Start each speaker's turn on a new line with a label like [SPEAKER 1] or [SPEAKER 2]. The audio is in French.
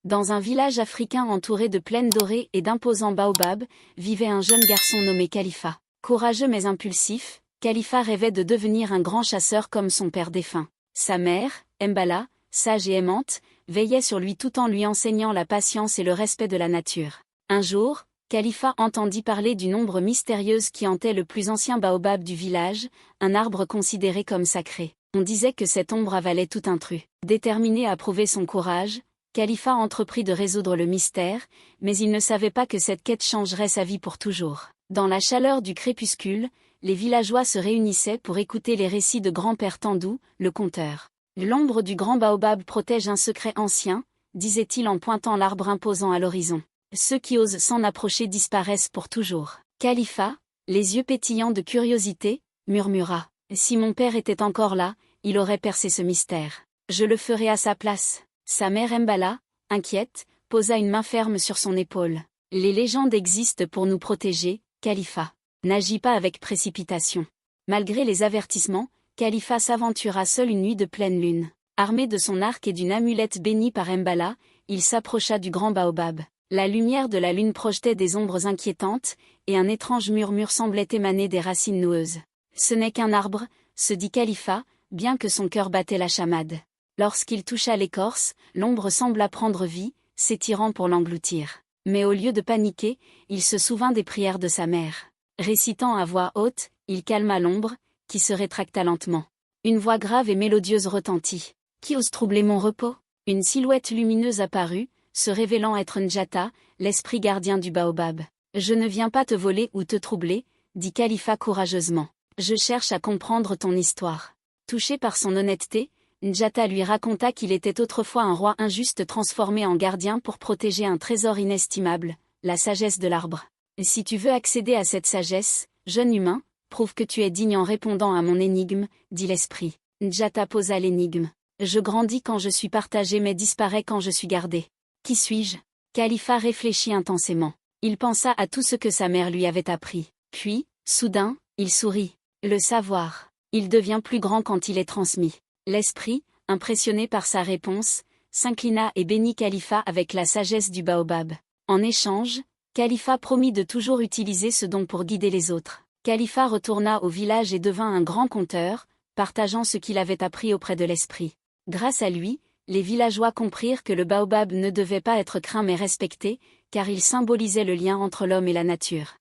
[SPEAKER 1] Dans un village africain entouré de plaines dorées et d'imposants baobabs, vivait un jeune garçon nommé Khalifa. Courageux mais impulsif, Khalifa rêvait de devenir un grand chasseur comme son père défunt. Sa mère, Mbala, sage et aimante, veillait sur lui tout en lui enseignant la patience et le respect de la nature. Un jour, Khalifa entendit parler d'une ombre mystérieuse qui hantait le plus ancien baobab du village, un arbre considéré comme sacré. On disait que cette ombre avalait tout intrus. Déterminé à prouver son courage, Khalifa entreprit de résoudre le mystère, mais il ne savait pas que cette quête changerait sa vie pour toujours. Dans la chaleur du crépuscule, les villageois se réunissaient pour écouter les récits de grand-père Tandou, le conteur. L'ombre du grand baobab protège un secret ancien, disait-il en pointant l'arbre imposant à l'horizon. Ceux qui osent s'en approcher disparaissent pour toujours. Khalifa, les yeux pétillants de curiosité, murmura. Si mon père était encore là, il aurait percé ce mystère. Je le ferai à sa place. Sa mère Mbala, inquiète, posa une main ferme sur son épaule. Les légendes existent pour nous protéger, Khalifa. N'agis pas avec précipitation. Malgré les avertissements, Khalifa s'aventura seul une nuit de pleine lune. Armé de son arc et d'une amulette bénie par Mbala, il s'approcha du grand baobab. La lumière de la lune projetait des ombres inquiétantes, et un étrange murmure semblait émaner des racines noueuses. Ce n'est qu'un arbre, se dit Khalifa, bien que son cœur battait la chamade. Lorsqu'il toucha l'écorce, l'ombre sembla prendre vie, s'étirant pour l'engloutir. Mais au lieu de paniquer, il se souvint des prières de sa mère. Récitant à voix haute, il calma l'ombre, qui se rétracta lentement. Une voix grave et mélodieuse retentit. « Qui ose troubler mon repos ?» Une silhouette lumineuse apparut, se révélant être Njata, l'esprit gardien du baobab. « Je ne viens pas te voler ou te troubler, » dit Khalifa courageusement. « Je cherche à comprendre ton histoire. » Touché par son honnêteté, Njata lui raconta qu'il était autrefois un roi injuste transformé en gardien pour protéger un trésor inestimable, la sagesse de l'arbre. « Si tu veux accéder à cette sagesse, jeune humain, prouve que tu es digne en répondant à mon énigme, » dit l'esprit. Njata posa l'énigme. « Je grandis quand je suis partagé mais disparais quand je suis gardé. Qui suis-je » Khalifa réfléchit intensément. Il pensa à tout ce que sa mère lui avait appris. Puis, soudain, il sourit. Le savoir. Il devient plus grand quand il est transmis. L'esprit, impressionné par sa réponse, s'inclina et bénit Khalifa avec la sagesse du baobab. En échange, Khalifa promit de toujours utiliser ce don pour guider les autres. Khalifa retourna au village et devint un grand conteur, partageant ce qu'il avait appris auprès de l'esprit. Grâce à lui, les villageois comprirent que le baobab ne devait pas être craint mais respecté, car il symbolisait le lien entre l'homme et la nature.